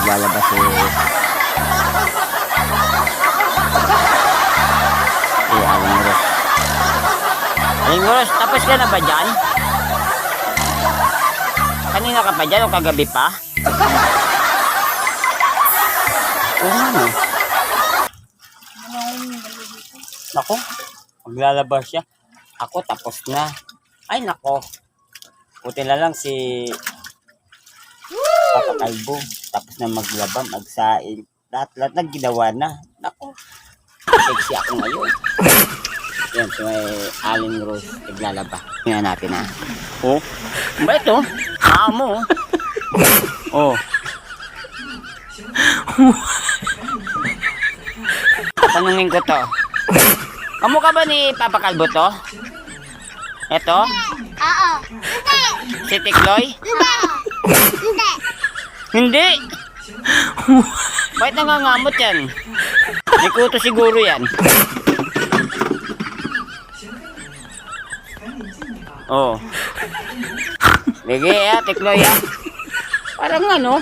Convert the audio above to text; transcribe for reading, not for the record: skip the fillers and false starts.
naglalabas Aling Rose. Aling Rose, tapos ka na ba dyan? Kanina ka pa dyan o kagabi pa? Oo ano. Nako, maglalabas siya. Ako tapos na. Ay nako. Buti na lang si Papa Kalbo. Tapos na maglaba, magsaing. Lahat na ginawa na. Nako. Sexy ako ngayon. Yan, so may Aling Rose naglalaba. Tingnan natin ha. Oh, ba ito? Amo. Oh. Tanungin ko to. Kamukha ba ni Papa Kalbo to? Ito? Oo. Hindi. Si Tikloy? Hindi. Hindi. Hindi. Bakit nangangamot yan? May kuto siguro yan. Oh. Bige ya, Tikloy ya. Parang ano?